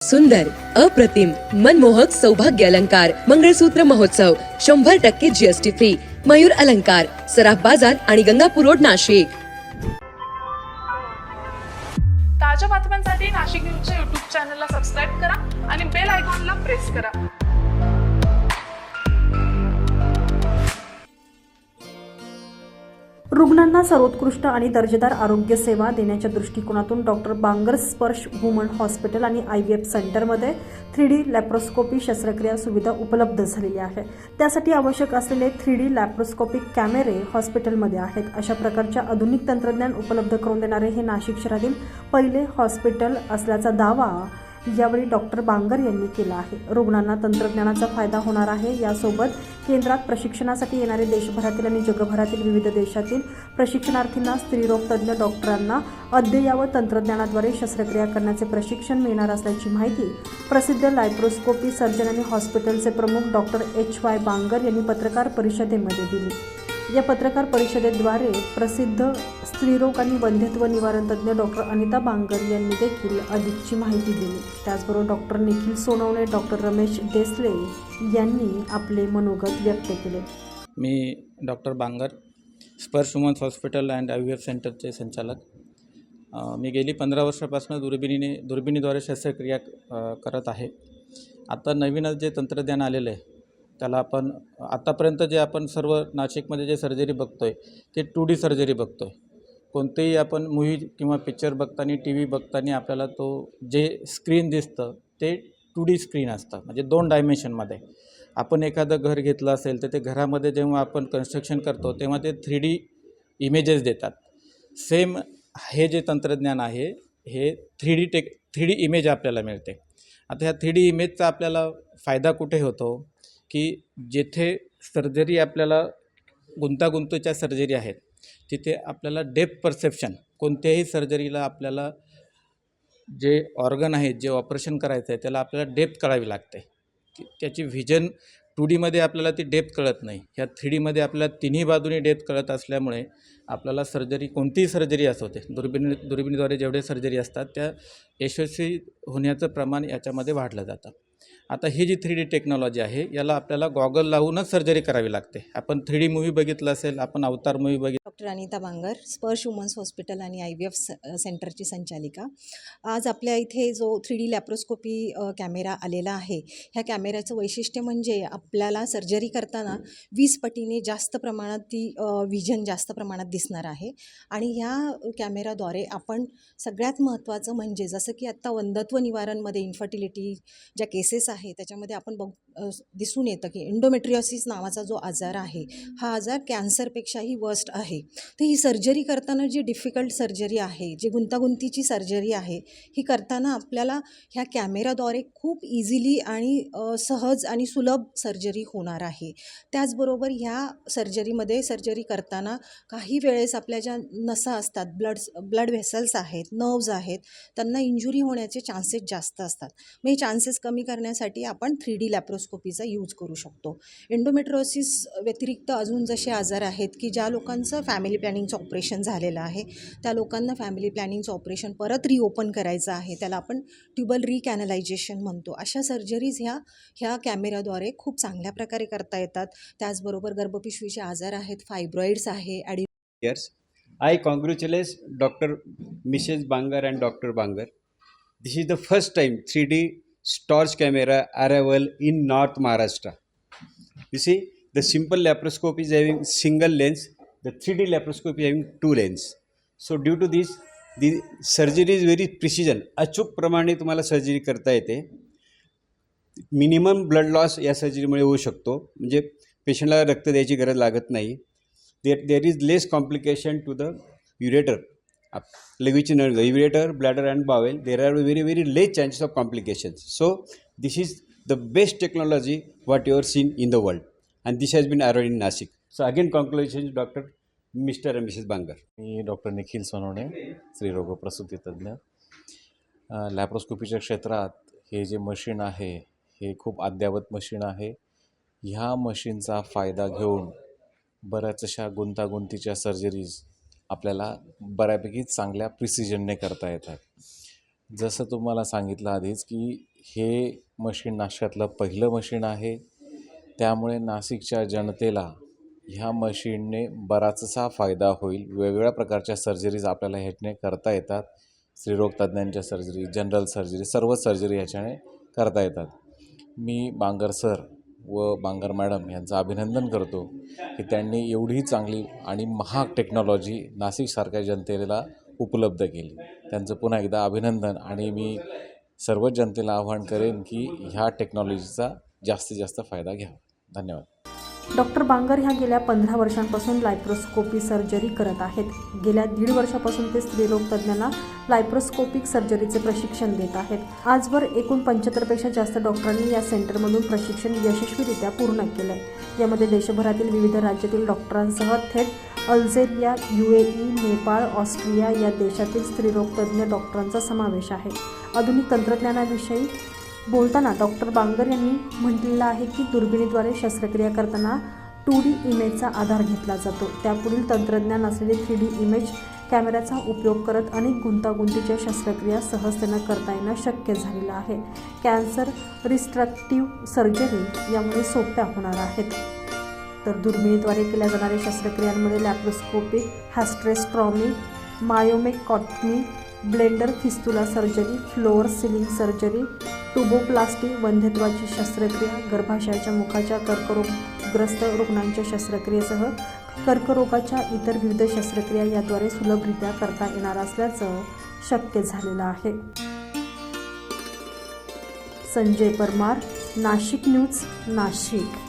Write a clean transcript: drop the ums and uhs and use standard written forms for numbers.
सुंदर, अप्रतिम, मनमोहक सौभाग्य अलंकार मंगळसूत्र महोत्सव 100% जीएसटी फ्री. मयूर अलंकार, सराफ बाजार आणि गंगापूर रोड, नाशिक. ताज्या बातम्यांसाठी नाशिक न्यूजच्या यूट्यूब चॅनलला सबस्क्राईब करा आणि बेल आयकॉनला प्रेस करा. रुग्णांना सर्वोत्कृष्ट आणि दर्जेदार आरोग्य सेवा देण्याच्या दृष्टिकोनातून डॉक्टर बांगर स्पर्श वुमन हॉस्पिटल आणि IVF सेंटरमध्ये 3D लॅप्रोस्कोपी शस्त्रक्रिया सुविधा उपलब्ध झालेली आहे. त्यासाठी आवश्यक असलेले 3D लॅप्रोस्कोपिक कॅमेरे हॉस्पिटलमध्ये आहेत. अशा प्रकारच्या आधुनिक तंत्रज्ञान उपलब्ध करून देणारे हे नाशिक शहरातील पहिले हॉस्पिटल असल्याचा दावा यावेळी डॉक्टर बांगर यांनी केला आहे. रुग्णांना तंत्रज्ञानाचा फायदा होणार आहे. यासोबत केंद्रात प्रशिक्षणासाठी येणारे देशभरातील आणि जगभरातील विविध देशातील प्रशिक्षणार्थींना, स्त्रीरोग तज्ज्ञ डॉक्टरांना अद्ययावत तंत्रज्ञानाद्वारे शस्त्रक्रिया करण्याचे प्रशिक्षण मिळणार असल्याची माहिती प्रसिद्ध लॅप्रोस्कोपी सर्जन आणि हॉस्पिटलचे प्रमुख डॉक्टर HY बांगर यांनी पत्रकार परिषदेमध्ये दिली. या पत्रकार परिषदेद्वारे प्रसिद्ध स्त्रीरोग आणि वंध्यत्व निवारण तज्ज्ञ डॉक्टर अनिता बांगर यांनी देखील अधिकची माहिती दिली. त्याचबरोबर डॉक्टर निखिल सोनवणे, डॉक्टर रमेश देसले यांनी आपले मनोगत व्यक्त केले. मी डॉक्टर बांगर, स्पर्श वुमन्स हॉस्पिटल अँड IVF सेंटरचे संचालक. मी गेली 15 वर्षापासून दुर्बिणीद्वारे शस्त्रक्रिया करत आहे. आता नवीनच जे तंत्रज्ञान आलेलं आहे त्याला आपण आतापर्यंत जे आपण सर्व नाशिकमध्ये जे सर्जरी बघतो आहे ते 2D सर्जरी बघतो आहे. कोणतेही आपण मूव्ही किंवा पिक्चर बघताना, TV बघताना आपल्याला तो जे स्क्रीन दिसतं ते 2D स्क्रीन असतं, म्हणजे 2 डायमेन्शनमध्ये. आपण एखादं घर घेतलं असेल तर ते घरामध्ये जेव्हा आपण कन्स्ट्रक्शन करतो तेव्हा ते 3D इमेजेस देतात. सेम हे जे तंत्रज्ञान आहे हे 3D इमेज आपल्याला मिळते. आता ह्या 3D इमेजचा आपल्याला फायदा कुठे होतो की जेथे सर्जरी आपल्याला गुंतागुंतीच्या सर्जरी आहेत तिथे आपल्याला डेप्थ परसेप्शन, कोणत्याही सर्जरीला आपल्याला जे ऑर्गन आहे, जे ऑपरेशन करायचं आहे त्याला आपल्याला डेप्थ कळावी लागते. त्याची व्हिजन 2Dमध्ये आपल्याला ती डेप्थ कळत नाही. ह्या 3Dमध्ये आपल्याला तिन्ही बाजूनी डेप्थ कळत असल्यामुळे आपल्याला सर्जरी, कोणतीही सर्जरी असो, ते दुर्बिणीद्वारे जेवढे सर्जरी असतात त्या यशस्वी होण्याचं प्रमाण याच्यामध्ये वाढलं जातं. आता ही जी 3D टेक्नॉलॉजी आहे याला आपल्याला गॉगल लावूनच सर्जरी करावी लागते. आपण 3D मूव्ही बघितलं असेल, आपण अवतार मूव्ही बघितलं. डॉक्टर अनिता बांगर, स्पर्श वुमन्स हॉस्पिटल आणि IVF सेंटरची संचालिका. आज आपल्या इथे जो 3D लॅप्रोस्कोपी कॅमेरा आलेला आहे, ह्या कॅमेऱ्याचं वैशिष्ट्य म्हणजे आपल्याला सर्जरी करताना 20 पटीने जास्त प्रमाणात ती विजन जास्त प्रमाणात दिसणार आहे. आणि ह्या कॅमेराद्वारे आपण सगळ्यात महत्त्वाचं म्हणजे जसं की आत्ता वंध्यत्व निवारणमध्ये इन्फर्टिलिटी ज्या केसेस आहे त्याच्यामध्ये आपण दिसून येतं की एंडोमेट्रियोसिस नावाचा जो आजार आहे हा आजार कॅन्सरपेक्षाही वर्स्ट आहे. तर ही सर्जरी करताना जी डिफिकल्ट सर्जरी आहे, जी गुंतागुंतीची सर्जरी आहे, ही करताना आपल्याला ह्या कॅमेराद्वारे खूप इझिली आणि सहज आणि सुलभ सर्जरी होणार आहे. त्याचबरोबर ह्या सर्जरीमध्ये सर्जरी करताना काही वेळेस आपल्या ज्या नसा असतात, ब्लड व्हेसल्स आहेत, नर्व्ज आहेत, त्यांना इंजुरी होण्याचे चान्सेस जास्त असतात. मग हे चान्सेस कमी करण्यासाठी आपण 3D लॅप्रोस्कोपीचा यूज करू शकतो. एंडोमेट्रियोसिस व्यतिरिक्त अजून जसे आजार आहेत की ज्या लोकांचं फॅमिली प्लॅनिंगचं ऑपरेशन झालेलं आहे त्या लोकांना फॅमिली प्लॅनिंगचं ऑपरेशन परत रिओपन करायचं आहे, त्याला आपण ट्युबल रिकॅनलायझेशन म्हणतो. अशा सर्जरीज ह्या कॅमेऱ्याद्वारे खूप चांगल्या प्रकारे करता येतात. त्याचबरोबर गर्भपिशवीचे आजार आहेत, फायब्रॉइड्स आहे, Yes, I congratulate Dr. Mrs. Banger and Dr. Banger. This is the first time 3D storage camera arrival in North Maharashtra. You see, the simple laparoscope is having single lens, the 3D laparoscopy having 2 lens. So due to this, the surgery is very precision. अचूक प्रमाणे तुम्हाला surgery करता येते. Minimum blood loss या सर्जरीमुळे होऊ शकतो, म्हणजे पेशंटला रक्त द्यायची गरज लागत नाही. There is less complication to the ureter, which nerve, the ureter, bladder and bowel. There are very less chances of complications. So this is the best technology what you have seen in the world, and this has been arrived in Nashik. So again, congratulations, Dr. Mr. and Mrs. Banger. Me doctor Nikhil Sonawane, स्त्रीरोग प्रसूती तज्ज्ञ. लॅप्रोस्कोपीच्या क्षेत्रात हे जे machine आहे हे खूप अद्ययावत मशीन आहे. ह्या मशीनचा फायदा घेऊन बऱ्याच अशा गुंतागुंतीच्या सर्जरीज आपल्याला बऱ्यापैकी चांगल्या प्रिसिजनने करता येतात. जसं तुम्हाला सांगितलं आधीच की हे मशीन नाशिकातलं पहिलं मशीन आहे. त्यामुळे नाशिकच्या जनतेला ह्या मशीनने बराचसा फायदा होईल. वेगवेगळ्या प्रकारच्या सर्जरीज आपल्याला ह्याने करता येतात. स्त्रीरोग तज्ज्ञांच्या सर्जरी, जनरल सर्जरी, सर्व सर्जरी ह्याच्याने करता येतात. मी बांगर सर व बांगर मॅडम यांचं अभिनंदन करतो की त्यांनी एवढी चांगली आणि महाग टेक्नॉलॉजी नाशिकसारख्या जनतेला उपलब्ध केली. त्यांचं पुन्हा एकदा अभिनंदन. आणि मी सर्व जनतेला आवाहन करेन की ह्या टेक्नॉलॉजीचा जास्तीत जास्त फायदा घ्यावा. धन्यवाद. डॉक्टर बांगर ह्या गेल्या 15 वर्षांपासून लायप्रोस्कोपी सर्जरी करत आहेत. गेल्या 1.5 वर्षापासून ते स्त्रीरोग तज्ज्ञांना लायप्रोस्कोपिक सर्जरीचे प्रशिक्षण देत आहेत. आजवर एकूण 75पेक्षा जास्त डॉक्टरांनी या सेंटरमधून प्रशिक्षण यशस्वीरित्या पूर्ण केलं आहे. यामध्ये देशभरातील विविध राज्यातील डॉक्टरांसह थेट अल्जेरिया, UAE, नेपाळ, ऑस्ट्रिया या देशातील स्त्रीरोग तज्ज्ञ डॉक्टरांचा समावेश आहे. आधुनिक तंत्रज्ञानाविषयी बोलताना डॉक्टर बांगर यांनी म्हटलेलं आहे की दुर्बिणीद्वारे शस्त्रक्रिया करताना 2D इमेजचा आधार घेतला जातो. त्यापुढील तंत्रज्ञान असलेले 3D इमेज कॅमेऱ्याचा उपयोग करत अनेक गुंतागुंतीच्या शस्त्रक्रिया सहजतेनं करता येणं शक्य झालेलं आहे. कॅन्सर रिस्ट्रक्टिव्ह सर्जरी यामुळे सोप्या होणार आहेत. तर दुर्बिणीद्वारे केल्या जाणाऱ्या शस्त्रक्रियांमध्ये laparoscopic, hysterectomy, myomectomy, bladder fistula surgery, floor ceiling surgery, tuboplasty, वंध्यत्वाची शस्त्रक्रिया, गर्भाशयाच्या मुखाच्या कर्करोगग्रस्त रुग्णांच्या शस्त्रक्रियेसह कर्करोगाच्या इतर विविध शस्त्रक्रिया याद्वारे सुलभरित्या करता येणार असल्याचं शक्य झालेलं आहे. संजय परमार, नाशिक न्यूज, नाशिक.